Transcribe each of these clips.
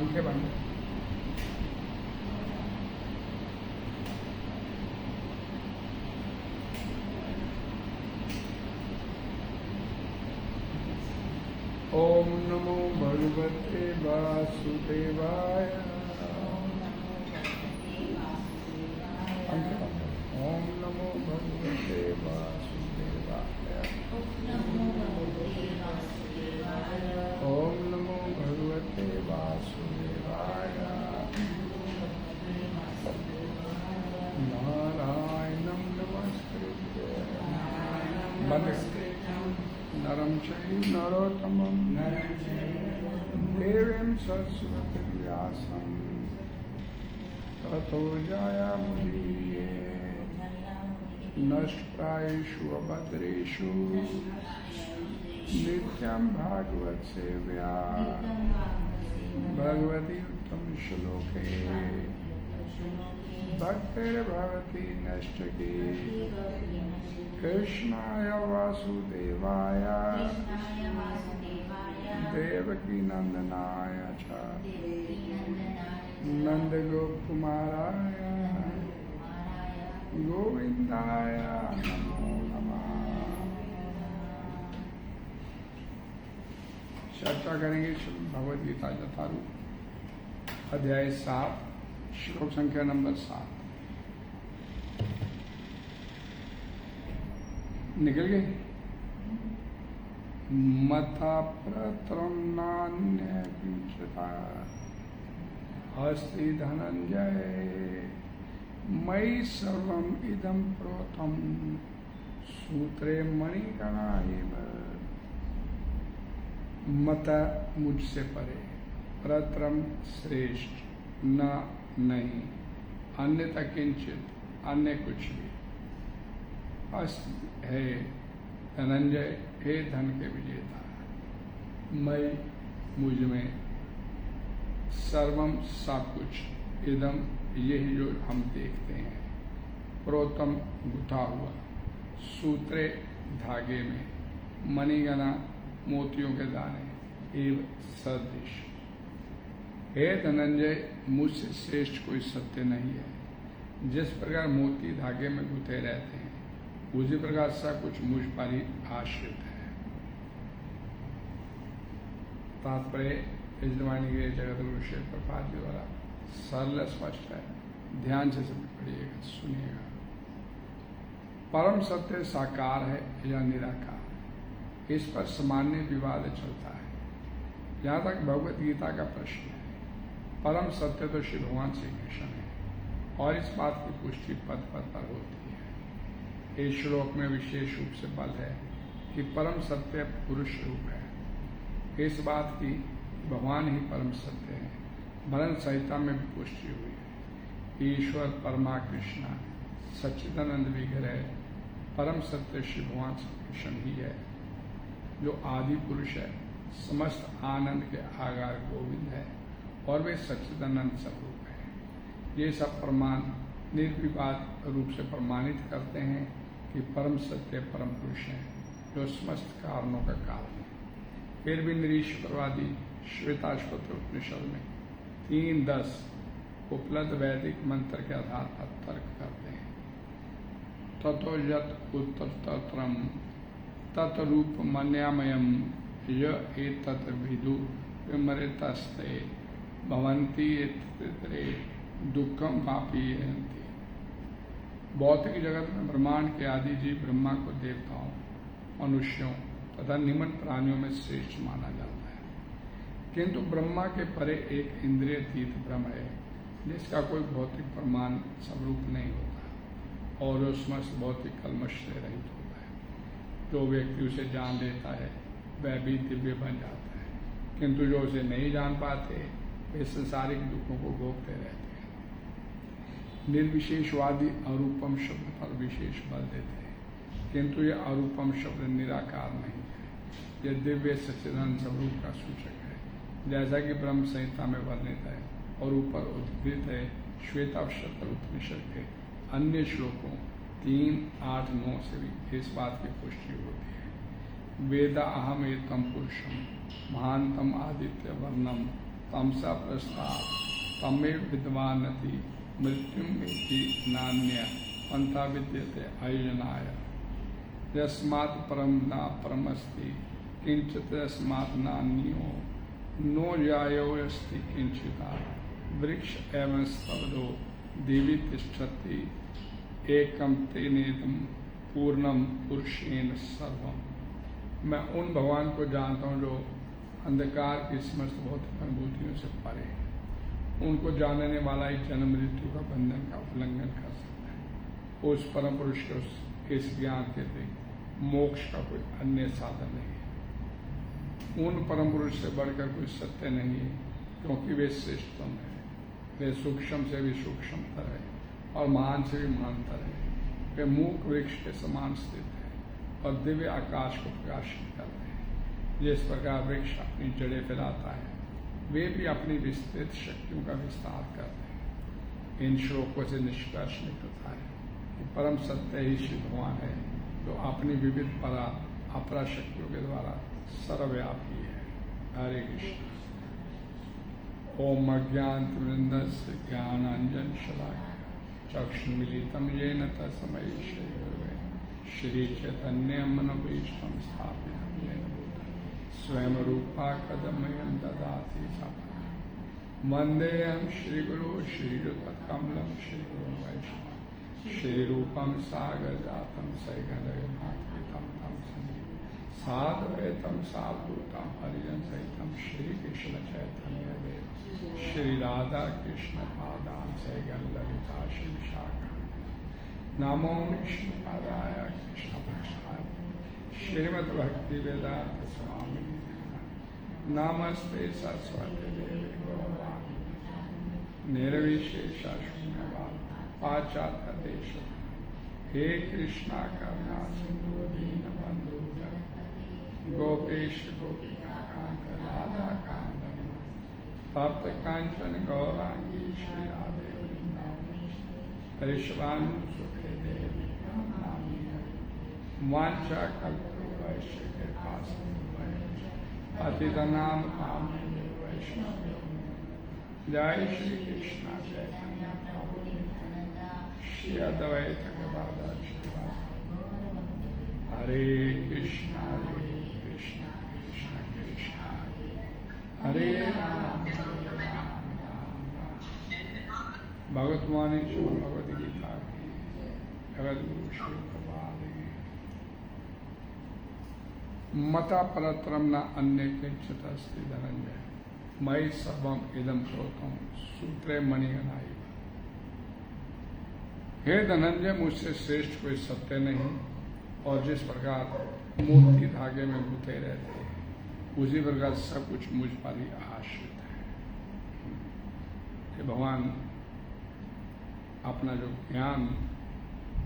आंखें बंद। ओम नमो भगवते वासुदेवाय। ओम नमो भगवते वासुदेवाय। ओम नमो भगवते वासुदेवाय। नारायणं नमस्कृत्य नरं चैव नरोत्तमं देवीं सरस्वतीं व्यासं ततो जयमुदीरये। नष्टप्रायेषु अभद्रेषु नित्यं भागवत सेव्या भगवती उत्तमश्लोके भक्तिर्भवति नष्टकी। कृष्णाय वासुदेवाय देवकी नंदनाय च नंदगोपकुमाराय गोविंदाय नमो नमः। चर्चा करेंगे भगवद गीता यथारूप अध्याय 7 श्लोक संख्या नंबर 7। निकल गए। मथा प्रत्रम नान्य किंचिता अस्ति धनंजय मयि सर्वम इदं प्रोतम सूत्रे मणिगणा एव। मता मुझसे परे, प्रत्रम श्रेष्ठ, न नहीं, अन्यथा किंचित अन्य कुछ भी, है धनंजय हे धन के विजेता। मैं मुझ में सर्वम सब कुछ, इदम यही जो हम देखते हैं, प्रोतम गुथा हुआ, सूत्रे धागे में, मणिगणा मोतियों के दाने, एव सदृश। हे धनंजय मुझसे श्रेष्ठ कोई सत्य नहीं है। जिस प्रकार मोती धागे में गुथे रहते हैं उसी प्रकार सब कुछ मुझ पर ही आश्रित है। तात्पर्य इस वाणी के जगत गुरु श्री प्रभुपाद जी द्वारा सरल स्पष्ट है, ध्यान से सब पढ़िएगा, सुनिएगा। परम सत्य साकार है या निराकार, इस पर सामान्य विवाद चलता है। यहाँ तक भगवत गीता का प्रश्न है। परम सत्य तो श्री भगवान श्री कृष्ण है और इस बात की पुष्टि पद पद पर होती है। इस श्लोक में विशेष रूप से बल है कि परम सत्य पुरुष रूप है। इस बात की भगवान ही परम सत्य है। भरण संहिता में भी पुष्टि हुई है। ईश्वर परमा कृष्ण सच्चिदानंद विग्रह परम सत्य श्री भगवान श्री कृष्ण ही है, जो आदि पुरुष है, समस्त आनंद के आगार गोविंद है और वे सच्चिदानंद स्वरूप है। ये सब प्रमाण निर्विवाद रूप से प्रमाणित करते हैं कि परम सत्य परम पुरुष है, जो समस्त कारणों का कारण है। फिर भी निरीश्वरवादी श्वेताश्वत उपनिषद में 3:10 उपलब्ध वैदिक मंत्र के आधार पर तर्क करते हैं। ततो यत उत्तरतत्रम तत्रूप मन्यामयम य एतत् विदु विमृतस्ते भवन्ति एतत्रे दुखम वापीयन्ति। भौतिक जगत में ब्रह्मांड के आदि जीव ब्रह्मा को देवताओं, मनुष्यों तथा निम्न प्राणियों में श्रेष्ठ माना जाता है, किंतु ब्रह्मा के परे एक इंद्रियतीत ब्रह्म है जिसका कोई भौतिक प्रमाण स्वरूप नहीं होता और जो समस्त भौतिक कल्मश से रहित होता है। जो व्यक्ति उसे जान लेता है वह भी दिव्य बन जाता है, किंतु जो उसे नहीं जान पाते वे संसारिक दुखों को भोगते रहते हैं। निर्विशेषवादी अरूपम शब्द पर विशेष बल देते हैं, किंतु यह अरूपम शब्द निराकार नहीं है, यह दिव्य सच्चिदानंद स्वरूप का सूचक है, जैसा कि ब्रह्म संहिता में वर्णित है और ऊपर उद्धृत है श्वेताश्वतर उपनिषद के अन्य श्लोकों 3, 8, 9 से भी इस बात की पुष्टि होती है। वेदा अहम एतम पुरुषम महानतम आदित्य वर्णम तमसा प्रस्ताव तमेव विद्वानति मृत्युम इति नान्य पंथा विद्यते अयोजनाय यस्मात् परम न परमस्ति किंचित यस्मात् नान्यो नो जायोस्ति किंचिता वृक्ष एवं स्तब्धो देवी तिष्ठति एकम तेनेदम पूर्णम पुरुषेण सर्वम। मैं उन भगवान को जानता हूँ जो अंधकार की समस्त भौतिक अनुभूतियों से परे है। उनको जानने वाला ही जन्म मृत्यु का बंधन का उल्लंघन कर सकता है। उस परम पुरुष के इस ज्ञान के लिए मोक्ष का कोई अन्य साधन नहीं है। उन परम पुरुष से बढ़कर कोई सत्य नहीं है, क्योंकि वे श्रेष्ठतम है। वे सूक्ष्म से भी सूक्ष्मतर है और महान से भी महानतर है। वे मूक वृक्ष के समान स्थित है और दिव्य आकाश को प्रकाशित करते हैं। जिस प्रकार वृक्ष अपनी जड़ें फैलाता है, वे भी अपनी विस्तृत शक्तियों का विस्तार करते हैं। इन श्लोकों से निष्कर्ष निकलता है कि परम सत्य ही श्री भगवान है, जो अपनी विविध परा अपरा शक्तियों के द्वारा सर्वव्यापी है। हरे कृष्ण। ओम अज्ञानतिमिरन्धस्य ज्ञानाञ्जन शलाकया चक्षुर्मीलितं येन तस्मै श्रीचैतन्यमनोभीष्टं स्थापितं येन भूतले स्वयं रूपा कदमयं ददाति सपदं वन्देऽहं श्रीगुरो श्रीयुतकमलं श्रीगुरुं वैष्णवं श्रीरूपं सागरजातं सैकलयमात्मितं तं साधुवेतं सावधूतं हरिजनसहितं श्रीकृष्णचैतन्यदेव श्री राधा कृष्ण पादान से ललिता शिव शाखा नमो विष्णुपादाय कृष्ण पक्षाय श्रीमद् भक्ति वेदांत स्वामी नमस्ते सरस्वती देवी गौरवाणी निर्विशेष शून्यवाद पाश्चात्य देश हे कृष्णा करुणा सिंधु दीनबंधु गोपेश गोपिका कांत राधा कांत तप्त कांचन गौरांगी श्री राधे वृंदावन सुखे देवी वांछा कल्पवैश्य के पास पतितनाम कामिनी वैष्णव जय श्री कृष्ण चैतन्य प्रभु नित्यानंद श्री अद्वैत गदाधर श्रीवासादि हरे कृष्ण कृष्ण कृष्ण हरे राम भगवतवाणी श्री भगवद गीता की जगत गुरु श्री प्रभात की मता परत्रम न अन्य किंचित अस्ति धनंजय मयि सर्वम इदम प्रोतम सूत्रे मणिगणाई। हे धनंजय, मुझसे श्रेष्ठ कोई सत्य नहीं, और जिस प्रकार मोती धागे में गुथे रहते हैं उसी प्रकार सब कुछ मुझ पर ही आश्रित है। भगवान अपना जो ज्ञान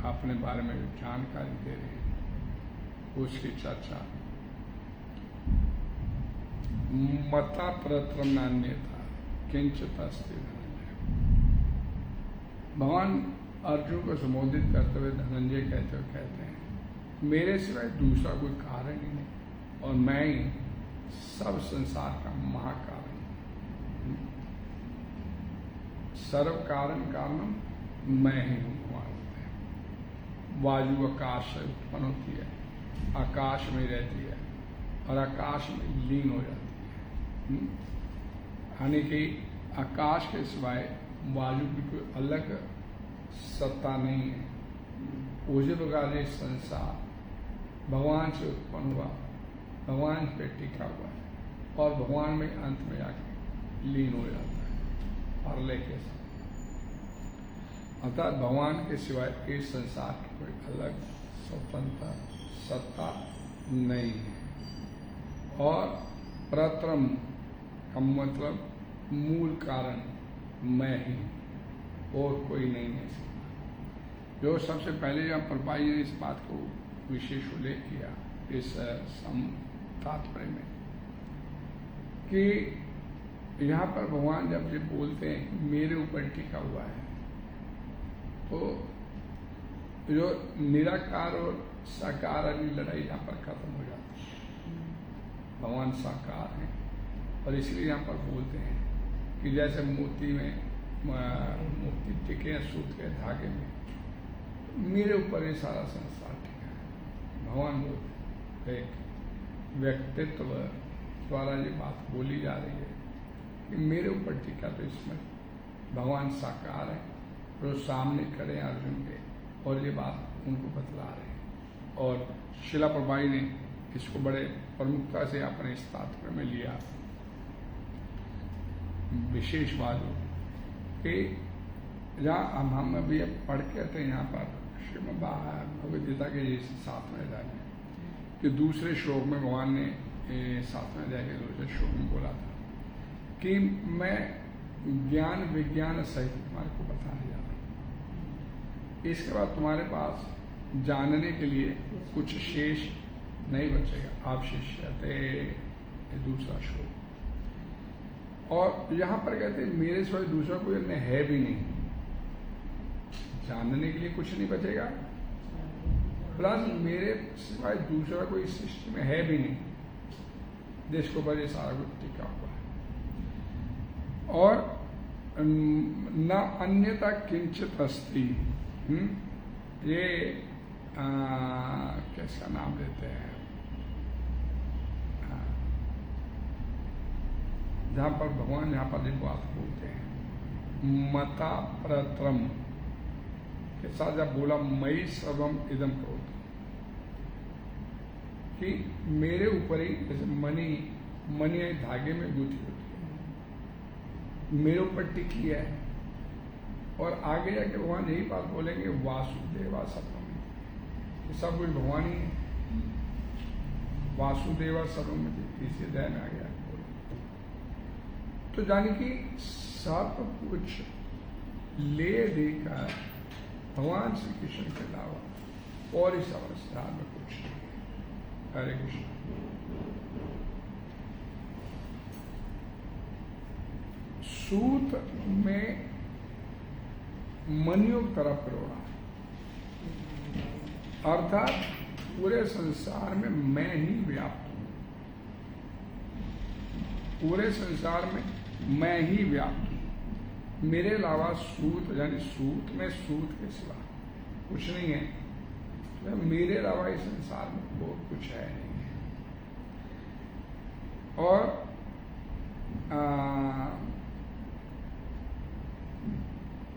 अपने बारे में जो जानकारी दे रहे हैं उसकी चर्चा मता परत्रम नान्यथा किंचित अस्ति धनंजय। भगवान अर्जुन को संबोधित करते हुए धनंजय कहते हैं मेरे सिवाय दूसरा कोई कारण ही नहीं, और मैं ही सब संसार का महाकारण, सर्व कारण कारणम मैं ही हूँ। वायु आकाश से उत्पन्न होती है, आकाश में रहती है और आकाश में लीन हो जाती है। यानी कि आकाश के सिवाय वायु की कोई अलग सत्ता नहीं है। उसी प्रकार ये संसार भगवान से उत्पन्न हुआ, भगवान पे टिका हुआ है और भगवान में अंत में आके लीन हो जाता है परलय के साथ। अर्थात भगवान के सिवाय इस संसार की कोई अलग स्वतंत्र सत्ता नहीं है। और प्रत्रम का मतलब मूल कारण मैं ही, और कोई नहीं है। जो सबसे पहले यहाँ परपाई ने इस बात को विशेष उल्लेख किया इस तात्पर्य में कि यहाँ पर भगवान जब ये बोलते हैं मेरे ऊपर टिका हुआ है, तो जो निराकार और साकार वाली लड़ाई यहाँ पर खत्म हो जाती है। भगवान साकार हैं और इसलिए यहाँ पर बोलते हैं कि जैसे मोती टिके हैं सूत के धागे में, मेरे ऊपर ये सारा संसार टिका है। भगवान बुद्ध एक व्यक्तित्व द्वारा ये बात बोली जा रही है कि मेरे ऊपर टिका, तो इसमें भगवान साकार है, जो सामने खड़े अर्जुन के और ये बात उनको बतला रहे हैं। और शिला प्रभाई ने इसको बड़े प्रमुखता से अपने इस तात्पर्य में लिया। विशेष बात कि जहाँ हम अभी पढ़ के थे यहाँ पर श्रीमद् भगवद गीता के 7वें अध्याय में, कि दूसरे श्लोक में भगवान ने 7वें अध्याय के दूसरे श्लोक में बोला था कि मैं ज्ञान विज्ञान सहित तुम्हारे को बताने जा रहा हूँ, इसके बाद तुम्हारे पास जानने के लिए कुछ शेष नहीं बचेगा। आप शिष्यते, दूसरा श्लोक। और यहाँ पर कहते हैं मेरे सिवाय दूसरा कोई अन्य है भी नहीं, जानने के लिए कुछ नहीं बचेगा, प्लस मेरे सिवाय दूसरा कोई सृष्टि में है भी नहीं, जिसके ऊपर ये सारा कुछ टिका हुआ है। और न अन्यथा किंचित अस्ति, ये कैसा नाम लेते हैं, जहाँ पर भगवान यहाँ पर एक बात बोलते हैं, मता प्रत्रम के साथ जब बोला मई सर्वम इदम करोति, कि मेरे ऊपर ही जैसे मनी धागे में गुथी होती है, मेरे ऊपर टिकी है। और आगे जाके भगवान यही बात बोलेंगे वासुदेवा सर्वम, सब कुछ भगवान ही है, वासुदेवा सर्वम, इसी अध्याय में आ गया। तो जानी कि सब कुछ ले देकर भगवान श्री कृष्ण के अलावा और इस अवस्था में कुछ नहीं है। हरे कृष्ण। सूत में मनियों की तरफ प्रेरणा, अर्थात पूरे संसार में मैं ही व्याप्त हूं, पूरे संसार में मैं ही व्याप्त हूं, मेरे अलावा सूत यानी सूत में सूत के सिवा कुछ नहीं है, तो मेरे अलावा इस संसार में वो कुछ है नहीं है। और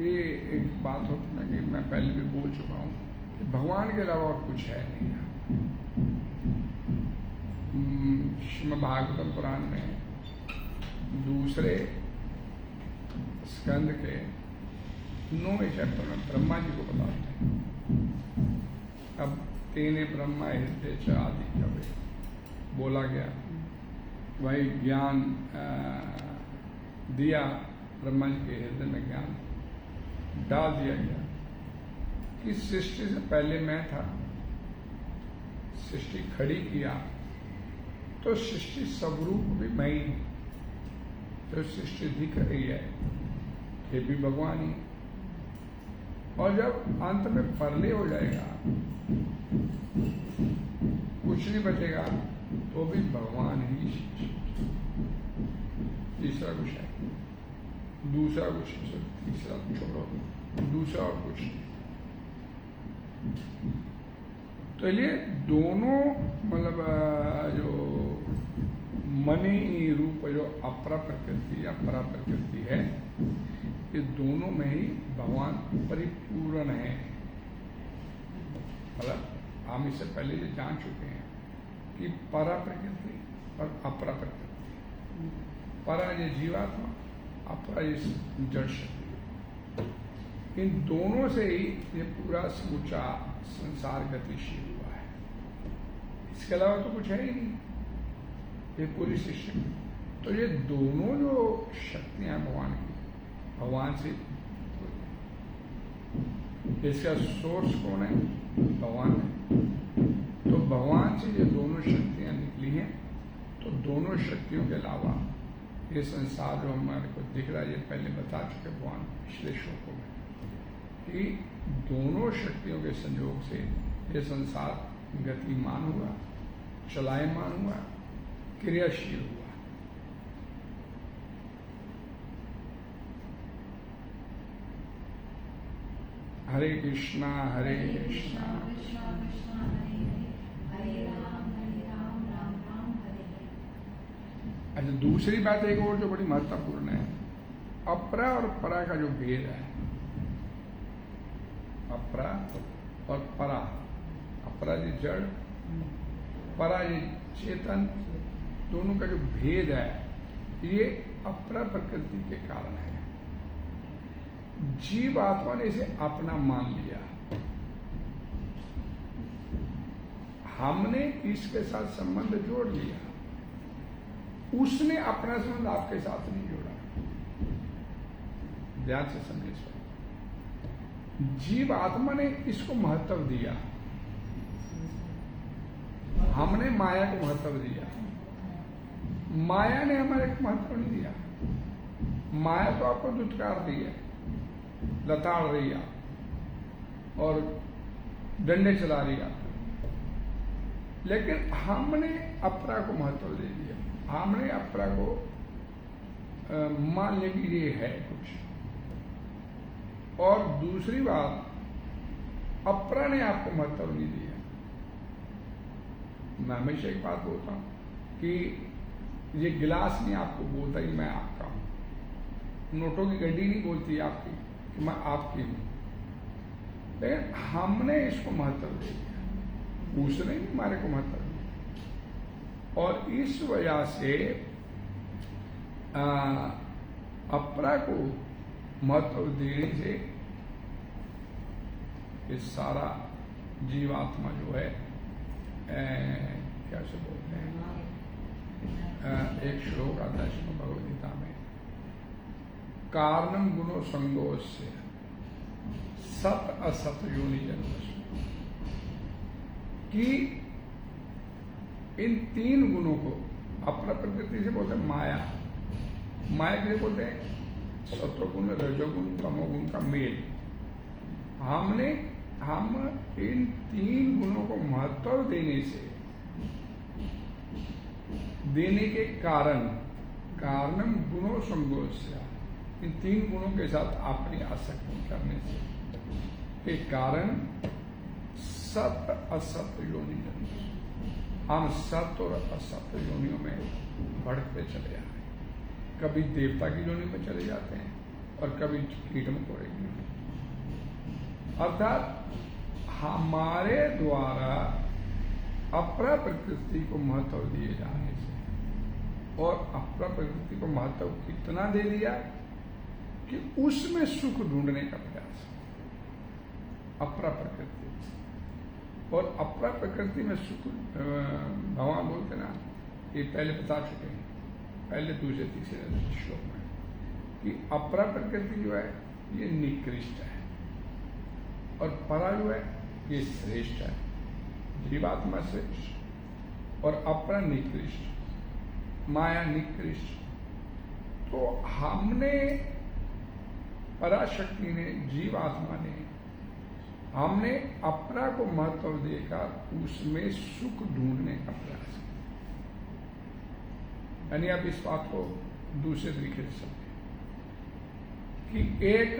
ये एक बात होती है कि मैं पहले भी बोल चुका हूं कि भगवान के अलावा और कुछ है नहीं है। श्रीमद् भागवतम पुराण में दूसरे स्कंद के 9वें चैप्टर में ब्रह्मा जी को बताते हैं। अब तेने ब्रह्मा हृदय च आदि कवे बोला गया, वही ज्ञान दिया, ब्रह्मा जी के हृदय में ज्ञान डाल दिया गया कि सृष्टि से पहले मैं था, सृष्टि खड़ी किया तो सृष्टि स्वरूप भी मैं ही, जो सृष्टि दिख रही है ये भी भगवान ही। और जब अंत में परलय हो जाएगा, कुछ नहीं बचेगा, तो भी भगवान ही। तीसरा कुछ है, दूसरा कुछ, तीसरा छोड़ो, दूसरा और कुछ नहीं। तो ये दोनों मतलब जो मनी रूप जो अपरा प्रकृति या परा प्रकृति है, ये दोनों में ही भगवान परिपूर्ण है। मतलब हम इससे पहले ये जान चुके हैं कि परा प्रकृति और अपरा प्रकृति, परा ये जीवात्मा, अपरा ये जड़ शक्ति, इन दोनों से ही ये पूरा समूचा संसार गतिशील हुआ है। इसके अलावा तो कुछ है ही नहीं, ये पूरी सृष्टि। तो ये दोनों जो शक्तियां भगवान की, भगवान से, इसका सोर्स कौन है? भगवान है। तो भगवान से ये दोनों शक्तियां निकली हैं। तो दोनों शक्तियों के अलावा ये संसार जो हमारे को दिख रहा है, ये पहले बता चुके भगवान पिछले श्लोकों में, कि दोनों शक्तियों के संयोग से ये संसार गतिमान हुआ, चलायमान हुआ, क्रियाशील हुआ। हरे कृष्णा हरे कृष्णा। अच्छा, दूसरी बात एक और जो बड़ी महत्वपूर्ण है, अपरा और परा का जो भेद है, अपरा और परा, अपरा जी जड़, परा जी चेतन, दोनों का जो भेद है ये अपरा प्रकृति के कारण है। जीव आत्मा ने इसे अपना मान लिया, हमने इसके साथ संबंध जोड़ लिया, उसने अपना संबंध आपके साथ नहीं जोड़ा। ध्यान से समझिए इसको। जीव आत्मा ने इसको महत्व दिया, हमने माया को महत्व दिया, माया ने हमारे को महत्व नहीं दिया। माया तो आपको दुत्कार दी है, लताड़ रही है और डंडे चला रही है, लेकिन हमने अपरा को महत्व दे दिया, हमने अपरा को मान लिया कि ये है कुछ। और दूसरी बात, अपरा ने आपको महत्व नहीं दिया। मैं हमेशा एक बात बोलता हूं कि ये गिलास नहीं आपको बोलता कि मैं आपका हूं, नोटों की गड्डी नहीं बोलती आपकी कि मैं आपकी हूं, लेकिन हमने इसको महत्व दे दिया, उसने भी हमारे को महत्व दिया। और इस वजह से अपरा को महत्व देने से ये सारा जीवात्मा जो है क्या से बोलते हैं, एक श्लोक आता है श्रीमद् भगवद गीता में, कारणम गुणो संगोस्य सत असत योनि जन्म, कि इन तीन गुणों को अपना प्रकृति से बोलते हैं माया, माया के बोलते हैं सत्वगुण, रजोगुण, तमोगुण का मेल। हम इन तीन गुणों को महत्व देने के कारण, कारणम गुणों संगोस्य, इन तीन गुणों के साथ अपनी आसक्ति करने से के कारण सत असत योनि जन्म, हम सत और असत योनियों में भड़कते चले आ रहे हैं। कभी देवता की योनि में चले जाते हैं और कभी कीट मकोड़े की योनि। अर्थात हमारे द्वारा अपरा प्रकृति को महत्व दिए जाने से, और अपरा प्रकृति को महत्व कितना दे दिया कि उसमें सुख ढूंढने का प्रयास, अपरा प्रकृति। और अपरा प्रकृति में सुख भगवान बोलते ना, ये पहले बता चुके हैं, पहले दूसरे तीसरे श्लोक में, कि अपरा प्रकृति जो है ये निकृष्ट है और परा जो है ये श्रेष्ठ है। जीवात्मा श्रेष्ठ और अपरा निकृष्ट, माया निकृष्ट। तो हमने, पराशक्ति ने, जीवात्मा ने, हमने अपरा को महत्व देकर उसमें सुख ढूंढने का प्रयास किया। यानी आप इस बात को दूसरे तरीके से समझें कि एक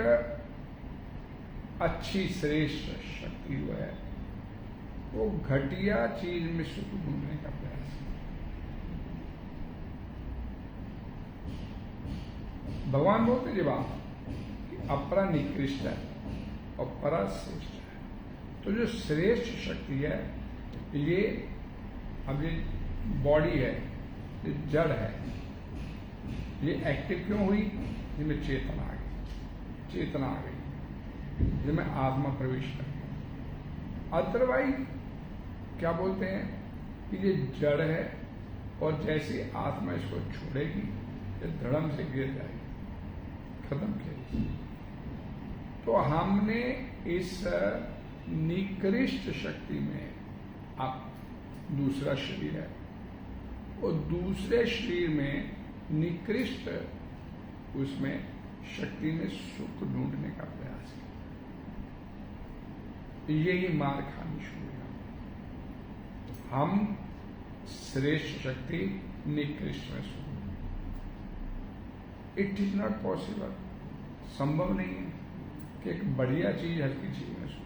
अच्छी श्रेष्ठ शक्ति जो है वो घटिया चीज में सुख ढूंढने का प्रयास है। भगवान बोलते जब आप कि अपरा निकृष्ट है और परा श्रेष्ठ है, तो जो श्रेष्ठ शक्ति है ये, अब ये बॉडी है, ये जड़ है, ये एक्टिव क्यों हुई? जिसमें चेतना आ गई, चेतना आ गई, जिसमें आत्मा प्रवेश कर गया। अदरवाइज क्या बोलते हैं कि ये जड़ है और जैसे आत्मा इसको छोड़ेगी ये धड़म से गिर जाएगी, खत्म खेल। तो हमने इस निकृष्ट शक्ति में, आप दूसरा शरीर है और दूसरे शरीर में निकृष्ट उसमें शक्ति में सुख ढूंढने का प्रयास है। यही मार खानी शुरू है। हम श्रेष्ठ शक्ति निकृष्ट में सुख, इट इज नॉट पॉसिबल, संभव नहीं है। कि एक बढ़िया चीज हल्की चीज में सुख,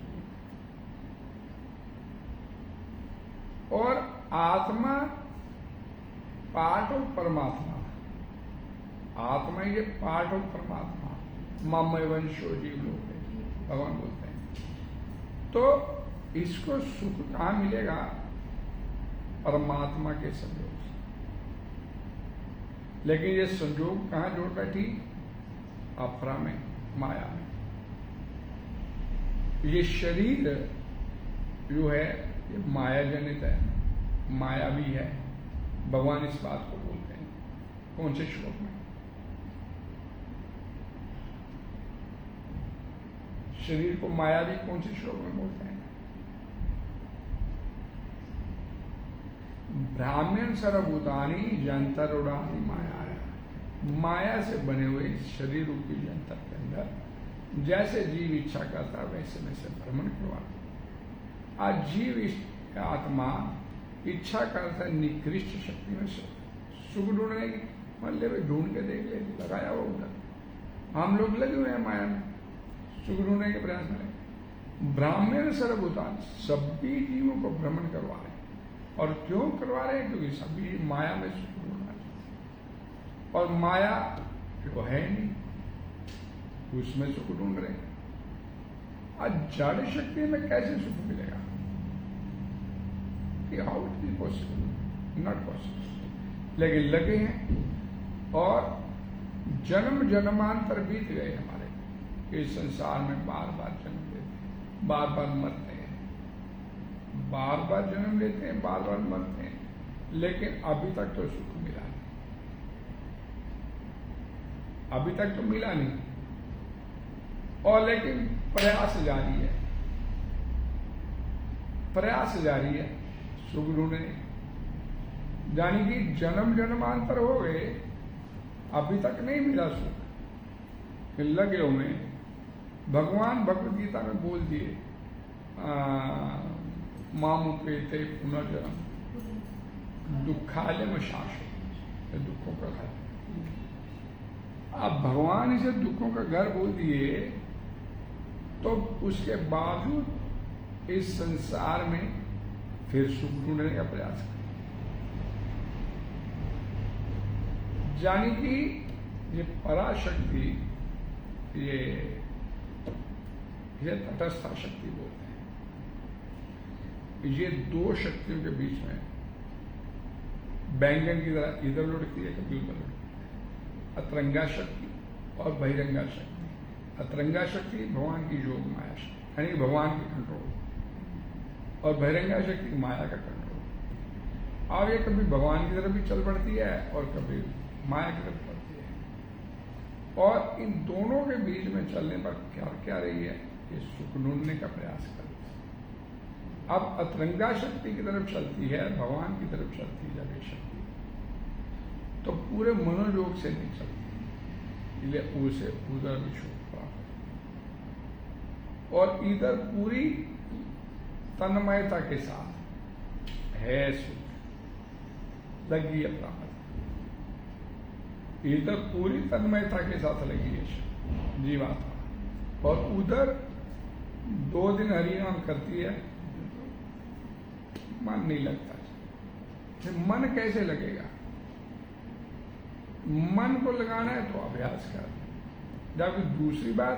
और आत्मा पार्ट ऑफ परमात्मा, आत्मा ये पार्ट ऑफ परमात्मा, ममय वंशो जीव लोग भगवान बोलते हैं। तो इसको सुख कहाँ मिलेगा? परमात्मा के संयोग से। लेकिन ये संयोग कहाँ जोड़ बैठी? अफरा में, माया में। ये शरीर जो है ये माया जनित है, मायावी है। भगवान इस बात को बोलते हैं कौन से श्लोक में? शरीर को मायावी कौन से श्लोक में बोलते हैं? ब्राह्मण सर्वभूतानि यंत्रोड़ानि माया है। माया से बने हुए शरीर रूपी यंत्र के अंदर जैसे जीव इच्छा करता वैसे वैसे भ्रमण करवाता। आज जीव आत्मा इच्छा करता निकृष्ट शक्ति में सुख ढूंढने की, मतलब भाई ढूंढ के देख ले, लगाया हुआ उधर। हम लोग लगे हुए हैं माया में सुख ढूंढने के प्रयास में। ब्राह्मण सर्वभूतान, सभी जीवों को भ्रमण करवा रहे हैं। और क्यों करवा रहे हैं? क्योंकि सभी माया में सुख ढूंढना चाहिए, और माया जो है नहीं उसमें सुख ढूंढ रहे हैं। आज जड़ शक्ति में कैसे सुख मिलेगा? How it is possible? Not possible. लेकिन लगे हैं और जन्म जन्मांतर बीत गए हमारे इस संसार में, बार बार जन्म लेते हैं, बार बार मरते हैं, बार बार जन्म लेते हैं, बार बार मरते हैं, लेकिन अभी तक तो सुख मिला नहीं, अभी तक तो मिला नहीं। और लेकिन प्रयास जारी है, प्रयास जारी है सुख ढूंढने। यानी कि जन्म जन्मांतर हो गए, अभी तक नहीं मिला सुख, फिर लगे हुए। भगवान भगवद गीता में बोल दिए मामुपेते पुनर्जन्म दुखालय में शाश्वत, दुखों का घर। अब भगवान इसे दुखों का घर बोल दिए, तो उसके बावजूद इस संसार में फिर सुख ढूंढने का प्रयास करें। यानी कि ये पराशक्ति, ये तटस्था शक्ति बोलते हैं। ये दो शक्तियों के बीच में बैंगन की तरह इधर लुढ़कती है, कभी उधर लुढ़कती है। अतरंगा शक्ति और बहिरंगा शक्ति। अतरंगा शक्ति भगवान की योग माया शक्ति, यानी भगवान की कंट्रोल, और बहिरंगा शक्ति माया का कंट्रोल। अब ये कभी भगवान की तरफ भी चल पड़ती है और कभी माया की तरफ चलती है। और इन दोनों के बीच में चलने पर क्या क्या रही है? ये सुख ढूंढने का प्रयास करती है। अब अतरंगा शक्ति की तरफ चलती है, भगवान की तरफ चलती है जब ये शक्ति, तो पूरे मनोयोग से नहीं चलती, इसलिए उसे उधर भी सुख प्राप्त, और इधर पूरी तन्मयता के साथ है सुख लगी है प्राप्त। इधर पूरी तन्मयता के साथ लगी है जीवात्मा, और उधर 2 दिन हरिनाम करती है, मन नहीं लगता। मन कैसे लगेगा? मन को लगाना है तो अभ्यास कर। जबकि दूसरी बात,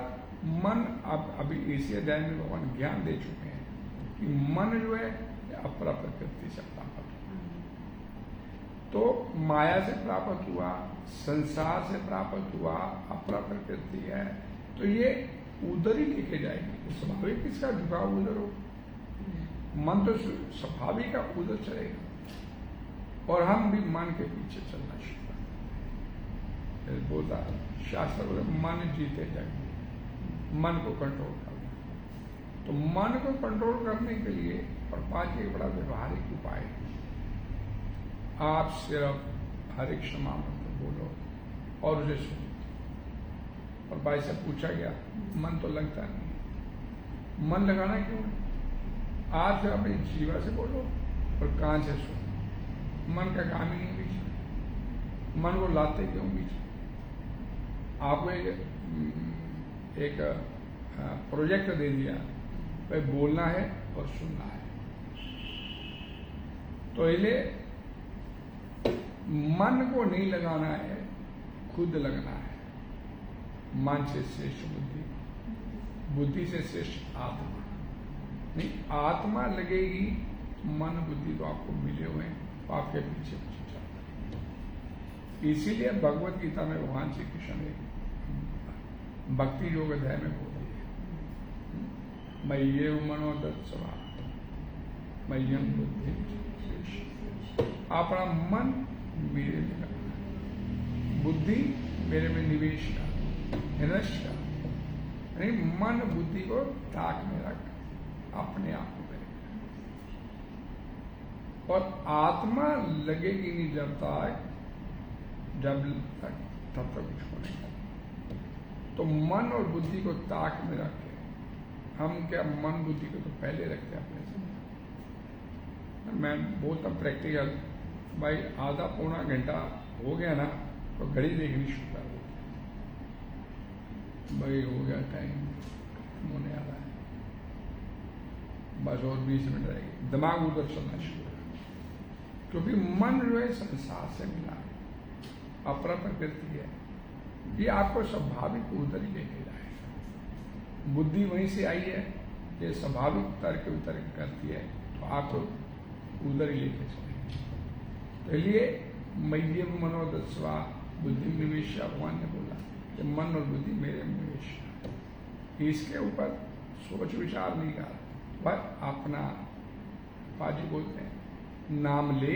मन अब अभी इसी अध्याय में भगवान ज्ञान दे चुके हैं कि मन जो है अपरा प्रकृति से प्राप्त हुआ, तो माया से प्राप्त हुआ, संसार से प्राप्त हुआ, अपरा प्रकृति है, तो ये उधर ही लेके जाएगी। स्वाभाविक इसका झुकाव उधर हो, मन तो स्वाभाविक का उधर चलेगा, और हम भी मन के पीछे चलना शुरू करते हैं। बोलता शास्त्र बोले मन जीते जग, मन को कंट्रोल करना। तो मन को कंट्रोल करने के लिए और 5 एक बड़ा व्यवहारिक उपाय, आप सिर्फ हरे क्षमा मंत्र बोलो और उसे सुनो। और भाई से पूछा गया, मन तो लगता नहीं, मन लगाना क्यों है? आप जो अपनी जीवा से बोलो और कान से सुनो। मन का काम ही नहीं बीच में, मन को लाते क्यों बीच में? आपको एक प्रोजेक्ट दे दिया, भाई बोलना है और सुनना है। तो इसलिए मन को नहीं लगाना है, खुद लगना है। मन से श्रेष्ठ बुद्धि, बुद्धि से श्रेष्ठ आत्मा। नहीं, आत्मा लगेगी, मन बुद्धि तो आपको मिले हुए हैं, तो आपके पीछे पीछे चलता है। इसीलिए भगवत गीता में भगवान श्री कृष्ण ने भक्ति योग अध्याय में बोल दिया, मैं ये मनोदत्सवा मह्यम बुद्धि, अपना मन मेरे में लगाना, बुद्धि मेरे में निवेश कर, नष्ट कर। नहीं, मन बुद्धि को ताक में रख, अपने आप को करेगा। और आत्मा लगेगी नहीं जब तक तब तक कुछ होने का। तो मन और बुद्धि को ताक में रख के, हम क्या मन बुद्धि को तो पहले रखते हैं अपने से। मैं बोलता प्रैक्टिकल, भाई आधा पौना घंटा हो गया ना तो घड़ी देखनी शुरू कर देते, भाई हो गया टाइम होने आ रहा है, बस और 20 मिनट रहेगी, दिमाग उधर चलना शुरू हो। क्योंकि मन जो है संसार से मिला है, अपरा प्रकृति है, ये आपको स्वाभाविक उधर ही लेके जाएगा। बुद्धि वहीं से आई है, ये स्वाभाविक तर्क वितर्क करती है, तो आपको उधर ही लेके चलेंगे। तो इसलिए मय्ये मनोदत्सवा बुद्धि निवेश, भगवान ने बोला कि मन और बुद्धि मेरे में निवेश। इसके ऊपर सोच विचार नहीं कर, पर अपना पाजी बोलते हैं, नाम ले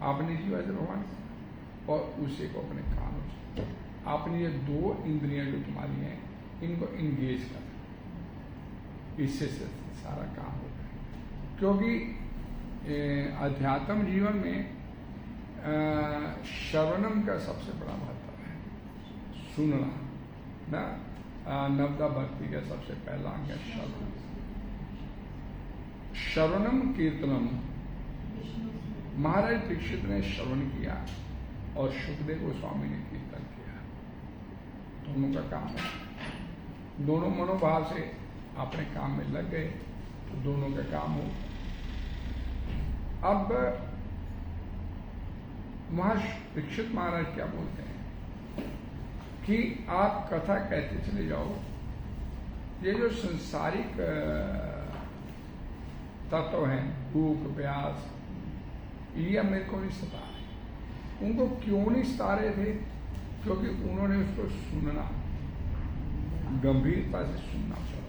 अपने जीवन से भगवान और उसी को अपने काम से, अपनी ये 2 इंद्रियां जो तुम्हारी हैं इनको इंगेज कर, इससे सारा काम होता है। क्योंकि अध्यात्म जीवन में श्रवणम का सबसे बड़ा महत्व है, सुनना ना। नवदा भक्ति का सबसे पहला अंग है श्रवण। श्रवणम कीर्तनम, महाराज दीक्षित ने श्रवण किया और सुखदेव गोस्वामी ने कीर्तन किया, दोनों का काम है। दोनों मनोभाव से अपने काम में लग गए तो दोनों का काम हो। अब वहां दीक्षित महाराज क्या बोलते हैं कि आप कथा कहते चले जाओ, ये जो संसारिक तत्व हैं, भूख प्यास, ये मेरे को नहीं सता रहे। उनको क्यों नहीं सता रहे थे? क्योंकि उन्होंने उसको सुनना, गंभीरता से सुनना पड़ा।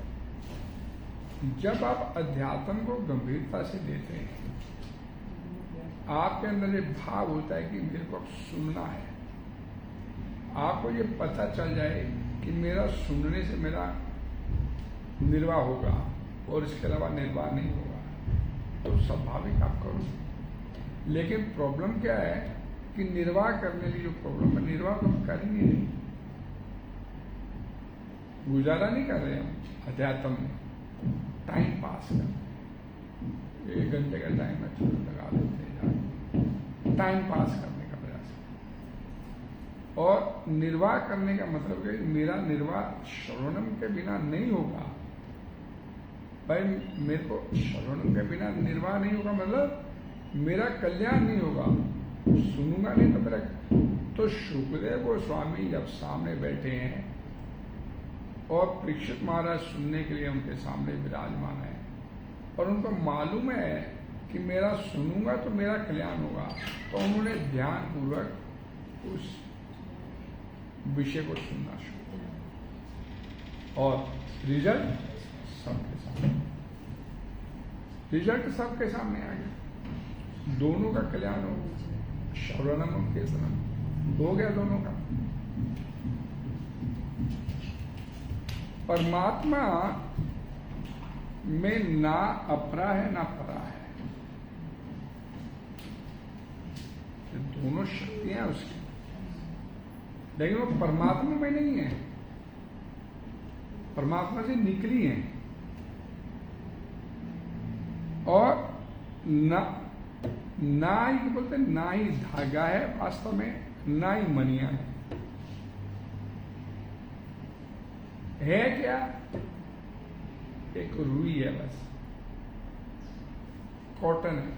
जब आप अध्यात्म को गंभीरता से लेते हैं, आपके अंदर ये भाव होता है कि मेरे को सुनना है। आपको ये पता चल जाए कि मेरा सुनने से मेरा निर्वाह होगा और इसके अलावा निर्वाह नहीं होगा, तो स्वाभाविक आप करो। लेकिन प्रॉब्लम क्या है कि निर्वाह करने की जो प्रॉब्लम है, निर्वाह तो हम कर ही नहीं रहे, गुजारा नहीं कर रहे हम अध्यात्म में, टाइम पास कर रहे। 1 घंटे का टाइम अच्छा लगा देते हैं, टाइम पास करने का प्रयास। और निर्वाह करने का मतलब है मेरा निर्वाह श्रवणम के बिना नहीं होगा। भाई मेरे को श्रवणम के बिना निर्वाह नहीं होगा, मतलब मेरा कल्याण नहीं होगा, सुनूंगा नहीं तो मेरा। तो सुखदेव गोस्वामी जब सामने बैठे हैं और परीक्षित महाराज सुनने के लिए उनके सामने विराजमान है और उनको मालूम है कि मेरा सुनूंगा तो मेरा कल्याण होगा, तो उन्होंने ध्यान पूर्वक उस विषय को सुनना शुरू किया और रिजल्ट सबके सामने, रिजल्ट सबके सामने आ गया। दोनों का कल्याण हो, श्रवणम और कीर्तनम हो गया दोनों का। परमात्मा में ना अपरा है ना परा है, दोनों शक्तियां उसकी, लेकिन वो परमात्मा में नहीं है, परमात्मा से निकली हैं। और ना ही बोलते, ना ही धागा है वास्तव में, ना ही मनिया है क्या? एक रुई है, बस कॉटन है,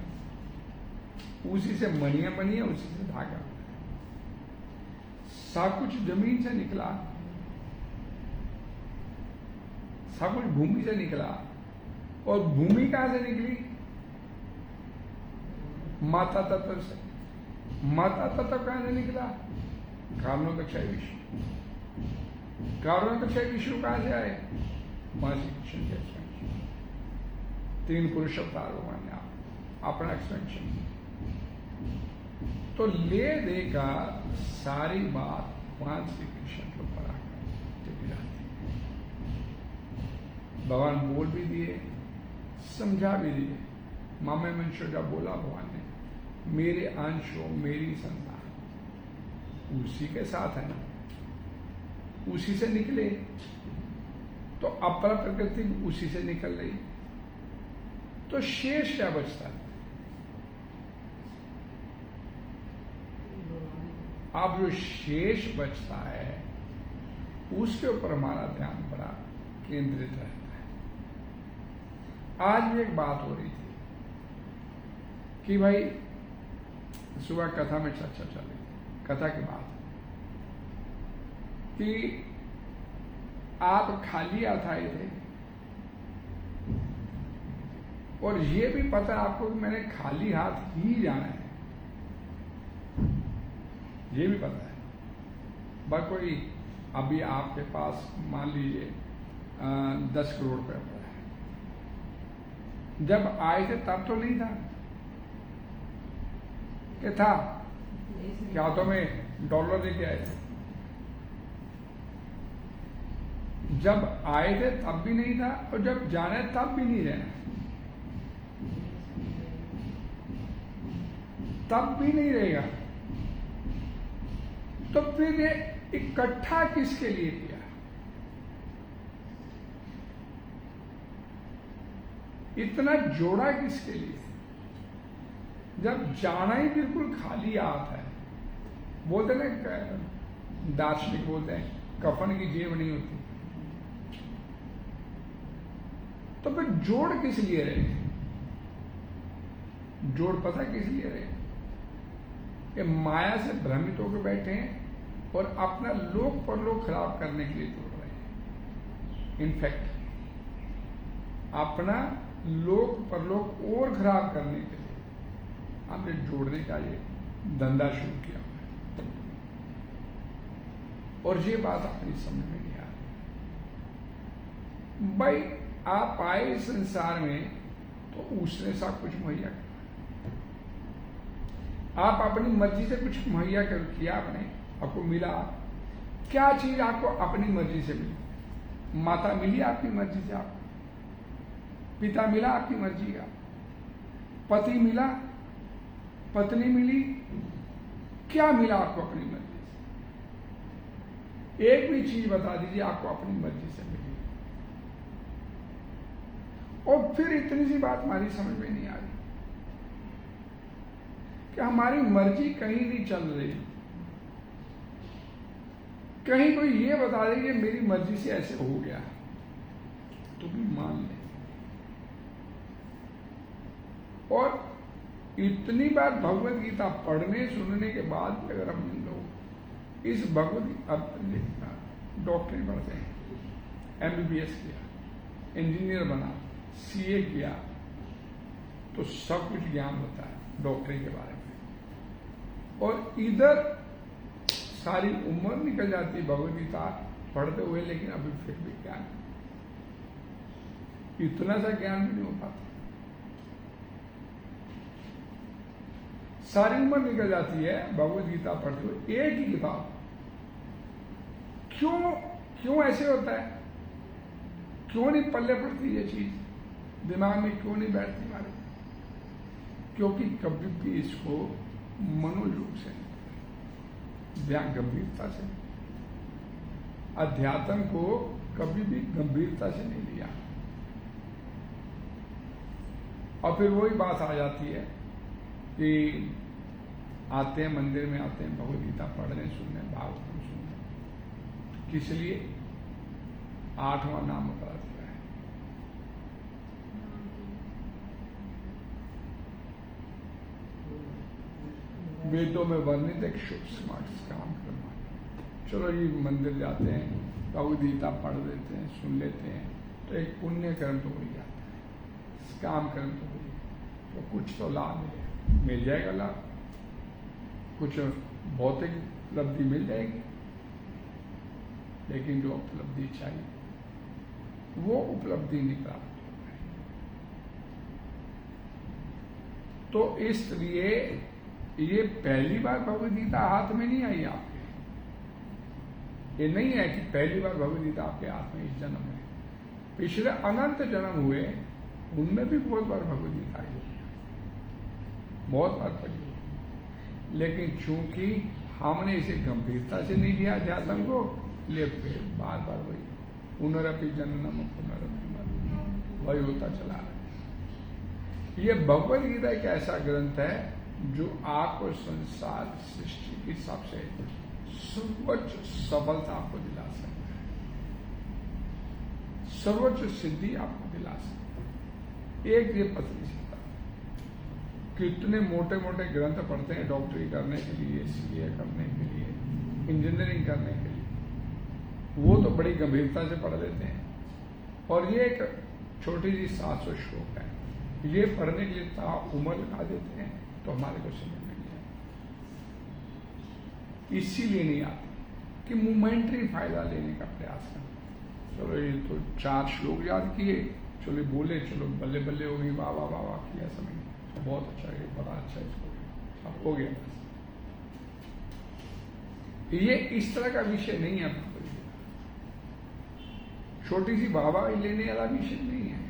उसी से मणियां बनी है, उसी से धागा। सब कुछ जमीन से निकला, सब कुछ भूमि से निकला। और भूमि कहां से निकली? माता तत्व से। माता तत्व कहां से निकला? कारणोदक्षय विष्णु। कारणोदक्षय विष्णु कहां से आए? महर्षि कृष्ण के एक्सपेंशन। 3 पुरुष अवतारों माने आप अपना एक्सपेंशन। तो ले देगा सारी बात भगवान श्री कृष्ण के ऊपर आकर टिक जाती है। भगवान बोल भी दिए, समझा भी दिए। मामे मनुष्य जब बोला भगवान ने, मेरे अंश हो, मेरी संतान, उसी के साथ है ना, उसी से निकले। तो अपर प्रकृति उसी से निकल रही, तो शेष क्या बचता है? अब जो शेष बचता है उसके ऊपर हमारा ध्यान बड़ा केंद्रित रहता है। आज भी एक बात हो रही थी कि भाई सुबह कथा में चर्चा चल रही थी, कथा की बात कि आप खाली हाथ आए थे और ये भी पता आपको कि मैंने खाली हाथ ही जाना है, ये भी पता है। बस कोई अभी आपके पास मान लीजिए 10 करोड़ रुपए पड़ा है, जब आए थे तब तो नहीं था कि था क्या तो में डॉलर लेके आए थे, जब आए थे तब भी नहीं था और जब जाना है तब भी नहीं रहना, तब भी नहीं रहेगा। तो फिर ये इकट्ठा किसके लिए किया? इतना जोड़ा किसके लिए? जब जाना ही बिल्कुल खाली हाथ है। बोलते ना, दार्शनिक बोलते हैं कफन की जेब नहीं होती, तो फिर जोड़ किस लिए रहे? जोड़ पता किस लिए रहे? कि माया से भ्रमित होकर बैठे हैं और अपना लोक परलोक खराब करने के लिए जोड़ रहे हैं। इनफैक्ट अपना लोक परलोक और खराब करने के लिए हमने जोड़ने का ये धंधा शुरू किया है। और ये बात अपनी समझ में नहीं आ रही। भाई आप आए संसार में तो उसने सब कुछ मुहैया किया, आप अपनी मर्जी से कुछ मुहैया कर किया, आपने आपको मिला। क्या चीज आपको अपनी मर्जी से मिली? माता मिली आपकी मर्जी से, आपको पिता मिला आपकी मर्जी का, पति मिला, पत्नी मिली, क्या मिला आपको अपनी मर्जी से? एक भी चीज बता दीजिए आपको अपनी मर्जी से मिली। और फिर इतनी सी बात हमारी समझ में नहीं आ रही कि हमारी मर्जी कहीं नहीं चल रही। कहीं कोई ये बता दे कि मेरी मर्जी से ऐसे हो गया तो भी मान ले। और इतनी बार भगवत गीता पढ़ने सुनने के बाद भी अगर हम लोग इस भगवत डॉक्टरी पढ़ते हैं, MBBS किया, इंजीनियर बना, CA किया, तो सब कुछ ज्ञान होता है डॉक्टरी के बारे में। और इधर सारी उम्र निकल जाती है भगवत गीता पढ़ते हुए, लेकिन अभी फिर भी ज्ञान, इतना सा ज्ञान भी नहीं हो पाता। सारी उम्र निकल जाती है भगवत गीता पढ़ते हुए, एक ही किताब। क्यों ऐसे होता है? क्यों नहीं पल्ले पड़ती ये चीज, दिमाग में क्यों नहीं बैठती हमारे? क्योंकि कभी भी इसको मनोयोग से, ध्यान गंभीरता से, अध्यात्म को कभी भी गंभीरता से नहीं लिया। और फिर वही बात आ जाती है कि आते हैं मंदिर में, आते हैं भगवत गीता पढ़ने सुनने, भागवत सुनने, किस लिए? 8वां नाम अपराध है, वेदों में वर्णित एक शुभ काम करना। चलो ये मंदिर जाते हैं, भगवद गीता पढ़ लेते हैं, सुन लेते हैं, तो एक पुण्य कर्म तो हो ही जाता है, काम कर्म तो हो ही, तो कुछ तो लाभ मिल जाएगा, लाभ कुछ भौतिक उपलब्धि मिल जाएगी, लेकिन जो उपलब्धि चाहिए वो उपलब्धि नहीं प्राप्त हो रही। तो इसलिए ये पहली बार भगवद गीता हाथ में नहीं आई आपके। ये नहीं है कि पहली बार भगवद गीता आपके हाथ में इस जन्म में, पिछले अनंत जन्म हुए उनमें भी बहुत बार भगवद गीता आई, बहुत बार पढ़ी, लेकिन चूंकि हमने इसे गंभीरता से नहीं लिया अध्यात्म को, ले फिर बार बार वही पुनरपि जननम पुनरपि मरणम वही होता चला रहा है। ये भगवद गीता एक ऐसा ग्रंथ है जो आपको संसार सृष्टि की सबसे सर्वोच्च सफलता आपको दिला सकता है, सर्वोच्च सिद्धि आपको दिला सकता है। एक ये पतली सी कितने मोटे मोटे ग्रंथ पढ़ते हैं डॉक्टरी करने के लिए, सीए करने के लिए, इंजीनियरिंग करने के लिए, वो तो बड़ी गंभीरता से पढ़ लेते हैं, और ये एक छोटी सी 700 श्लोक है, ये पढ़ने के लिए उम्र लगा देते हैं तो हमारे को समझ में नहीं आता। इसीलिए नहीं आती कि मोमेंट्री फायदा लेने का प्रयास करें। चलो ये तो 4 श्लोक याद किए, चलो बोले, चलो बल्ले बल्ले हो गई, वाह वाह वाह वाह किया, समझ बहुत अच्छा है, बड़ा अच्छा इसको अब हो गया। ये इस तरह का विषय नहीं है, छोटी सी वाहवाही लेने वाला विषय नहीं है।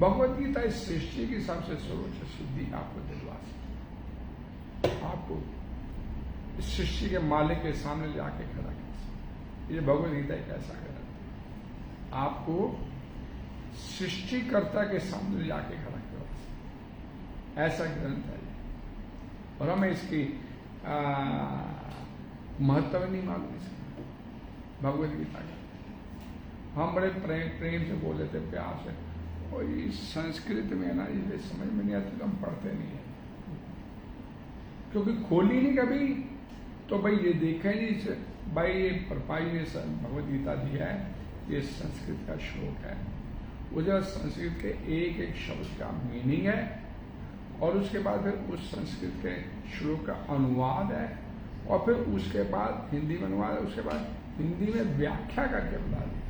भगवद गीता इस सृष्टि की सबसे सर्वोच्च सिद्धि आपको दिलवा सकती, आपको इस सृष्टि के मालिक के सामने जाके खड़ा कर सकती। ये भगवद गीता एक ऐसा ग्रंथ है, आपको सृष्टिकर्ता के सामने जाके खड़ा ऐसा ग्रंथ है, और हमें इसकी महत्व नहीं मालूम इसका भगवद गीता का। हम बड़े प्रेम से बोले थे, प्यार से, और इस संस्कृत में ना ये समझ में नहीं आती तो हम पढ़ते नहीं है, क्योंकि खोली नहीं कभी। तो भाई ये देखें नहीं, भाई ये परपाई ने भगवद गीता दिया है, ये संस्कृत का श्लोक है, उधर संस्कृत के एक एक शब्द का मीनिंग है, और उसके बाद फिर उस संस्कृत के श्लोक का अनुवाद है, और फिर उसके बाद हिंदी में अनुवाद है, उसके बाद हिंदी में व्याख्या करके बता दिया।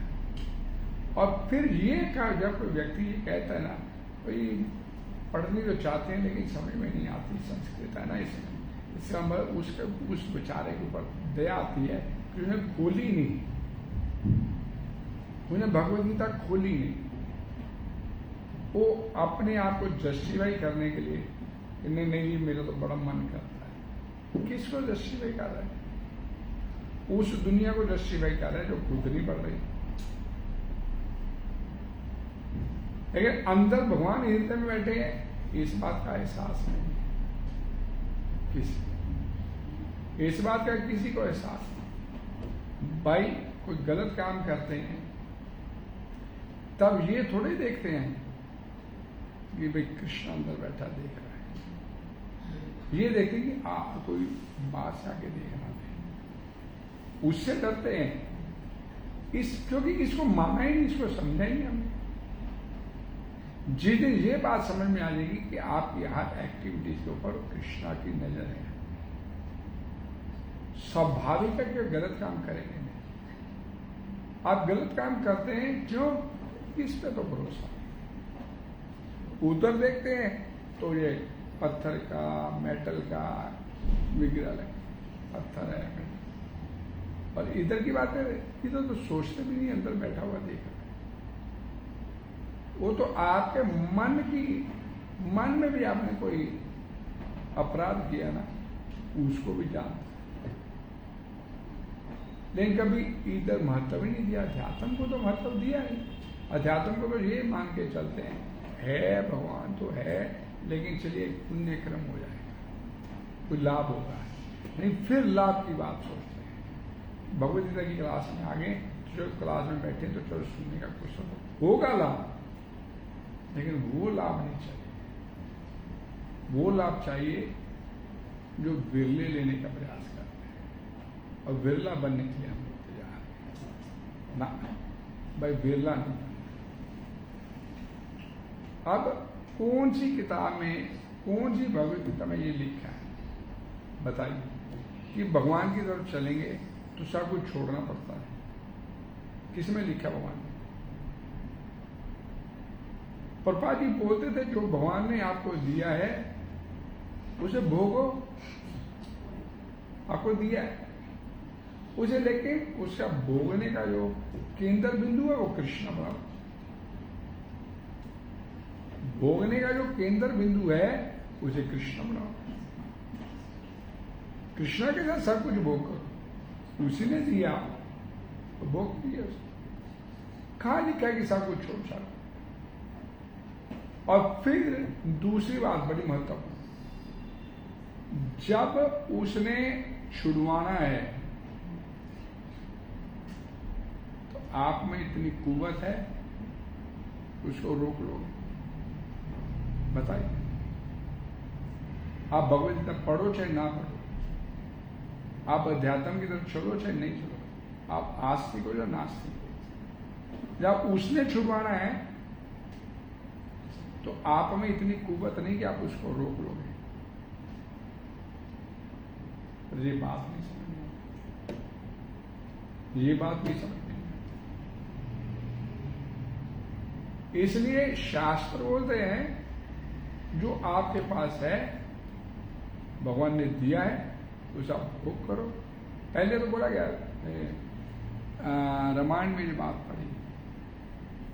और फिर ये कहा, जब कोई व्यक्ति ये कहता है ना, भाई पढ़नी तो चाहते हैं लेकिन समझ में नहीं आती संस्कृत है ना, इसका मतलब उस बेचारे के ऊपर दया आती है कि उन्हें खोली नहीं, उन्हें भगवद गीता खोली नहीं। वो अपने आप को जस्टिफाई करने के लिए, नहीं मेरा तो बड़ा मन करता है, किसको जस्टिफाई कर रहा है? उस दुनिया को जस्टिफाई कर रहा है जो खुद नहीं पढ़ रही। लेकिन अंदर भगवान हृदय में बैठे हैं, इस बात का एहसास नहीं किसी, इस बात का किसी को एहसास नहीं। भाई कोई गलत काम करते हैं तब ये थोड़े देखते हैं कि भाई कृष्ण अंदर बैठा देख रहा है, ये देखें कि आप कोई बात से आके देख रहा है, उससे डरते हैं क्योंकि इसको माना ही नहीं, इसको समझा ही नहीं हमने। जिस दिन ये बात समझ में आ जाएगी कि आपकी हर एक्टिविटीज के ऊपर कृष्णा की नजर है, स्वाभाविक है कि गलत काम करेंगे नहीं। आप गलत काम करते हैं क्यों? इस पे तो भरोसा। उधर देखते हैं तो ये पत्थर का, मेटल का विग्रह है, पत्थर है, और इधर की बात है, इधर तो सोचते भी नहीं, अंदर बैठा हुआ देख रहा है। वो तो आपके मन में भी आपने कोई अपराध किया ना, उसको भी जानता, लेकिन कभी इधर महत्व ही नहीं दिया। अध्यात्म को तो महत्व दिया ही, अध्यात्म को तो ये मान के चलते हैं, है भगवान तो है, लेकिन चलिए पुण्य क्रम हो जाएगा, कोई लाभ होगा नहीं, फिर लाभ की बात सोचते हैं। भगवद गीता की क्लास में आगे, जो क्लास में बैठे तो चलो सुनने का कुछ होगा लाभ, लेकिन वो लाभ नहीं चाहिए। वो लाभ चाहिए जो विरले लेने का प्रयास करते हैं, और विरला बनने के लिए हम लोग तैयार हैं ना भाई, विरला नहीं। अब कौन सी किताब में, कौन सी भगवत गीता में ये लिखा है बताइए कि भगवान की तरफ चलेंगे तो सब कुछ छोड़ना पड़ता है? किसमें लिखा भगवान ने? प्रभुपाद जी बोलते थे जो भगवान ने आपको दिया है उसे भोगो, आपको दिया है उसे, लेकिन उसका भोगने का जो केंद्र बिंदु है वो कृष्ण बनाओ। भोगने का जो केंद्र बिंदु है उसे कृष्ण बनाओ, कृष्ण के साथ सब कुछ भोग करो, उसी ने दिया तो भोग दिया उसने। कहां लिखा है कि सब कुछ छोड़ छाड़ो? और फिर दूसरी बात बड़ी महत्वपूर्ण, जब उसने छुड़वाना है तो आप में इतनी कुव्वत है उसको रोक लो। बताइए, आप भगवत गीता पढ़ो चाहे ना पढ़ो, आप अध्यात्म की तरफ चलो चाहे नहीं चलो, आप आस्तिक हो या नास्तिक हो, जब उसने छुड़वाना है तो आप में इतनी कुव्वत नहीं कि आप उसको रोक लोगे। ये बात नहीं समझ में, ये बात नहीं समझ में। इसलिए शास्त्र बोलते हैं जो आपके पास है भगवान ने दिया है उसे आप भोग करो। पहले तो बोला गया, रामायण में ये बात पढ़ी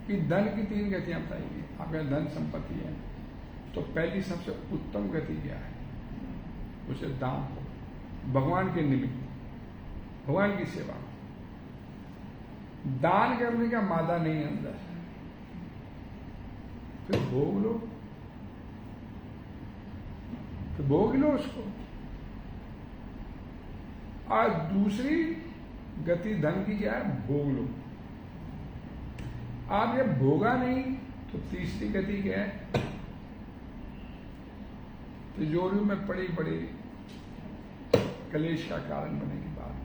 कि धन की 3 गतियां बताई गई। आपका धन संपत्ति है तो पहली सबसे उत्तम गति क्या है? उसे दान हो, भगवान के निमित्त, भगवान की सेवा। दान करने का मादा नहीं अंदर, फिर भोग लो, फिर भोग लो उसको। और दूसरी गति धन की क्या है? भोग लो। आप जब भोगा नहीं तो तीसरी गति क्या है? तिजोरी में पड़ी पड़ी कलेश का कारण बनेगी बात,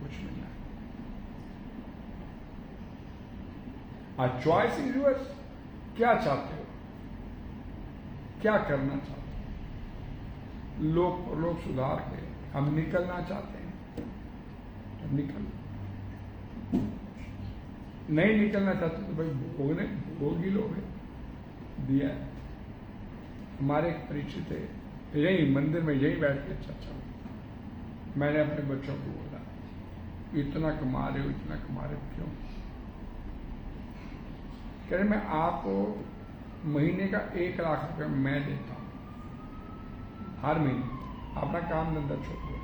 कुछ नहीं है। आज चॉइस इज योर्स, क्या चाहते हो, क्या करना चाहते हो? लोक सुधार के हम निकलना चाहते हैं तो निकल, नहीं निकलना चाहते तो भाई भोगने, भोग ही लोग दिया है। हमारे एक परिचित है, यही मंदिर में यही बैठ के चर्चा, मैंने अपने बच्चों को बोला इतना कमा रहे हो, इतना कमा रहे हो क्यों? कह रहे मैं आपको महीने का 1 लाख रुपए मैं देता हूं हर महीने, अपना काम धंधा छोड़ दो,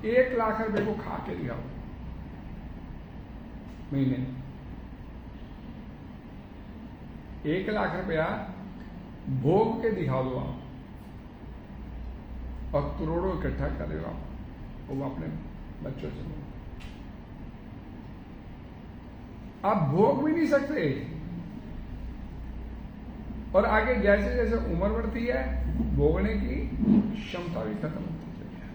1 लाख रुपए को खा के दिखाओ महीने में। 1 लाख रुपया भोग के दिखा दो आप, और करोड़ों इकट्ठा कर रहे हो आप, वो अपने बच्चों से बोलो। आप भोग भी नहीं सकते, और आगे जैसे जैसे उम्र बढ़ती है भोगने की क्षमता भी खत्म होती चली है।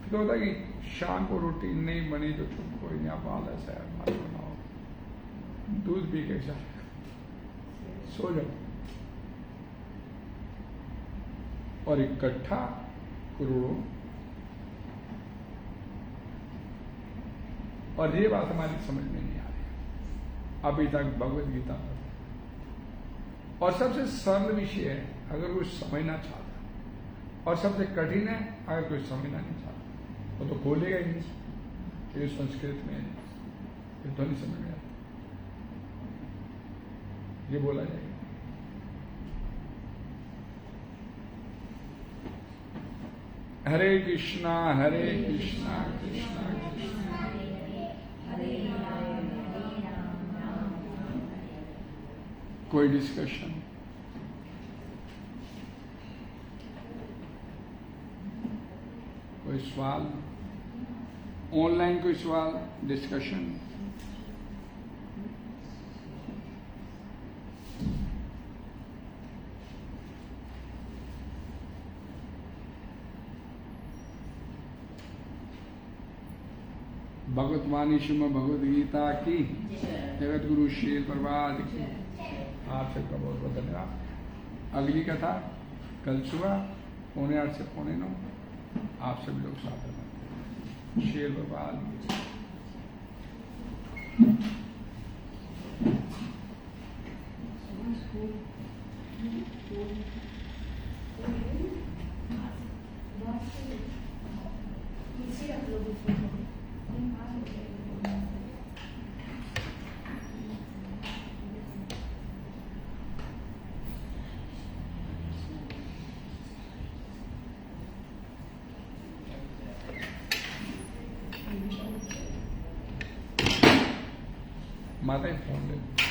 फिर होता है कि शाम को रोटी नहीं बनी तो चुप, कोई नहीं, आप आलस है मत बनाओ, दूध पी के सो जाओ, और इकट्ठा करोड़ों। और ये बात हमारी समझ में नहीं आ रही अभी तक भगवत गीता पर। और सबसे सरल विषय है अगर कोई समझना चाहता, और सबसे कठिन है अगर कोई समझना नहीं चाहता, वो तो खोलेगा ही नहीं, ये संस्कृत में ये तो नहीं समझ में आता, ये बोला जाएगा। हरे कृष्णा कृष्णा कृष्णा कोई डिस्कशन? कोई सवाल? ऑनलाइन कोई सवाल, डिस्कशन? भगवत वाणी श्रीमद् भगवद गीता की, जगत गुरु श्रील प्रभात की। आप सबका बहुत बहुत धन्यवाद। अगली कथा कल सुबह 8:45 से 8:45 आप सभी लोग साथ में श्रील प्रभात की। माता फोन ले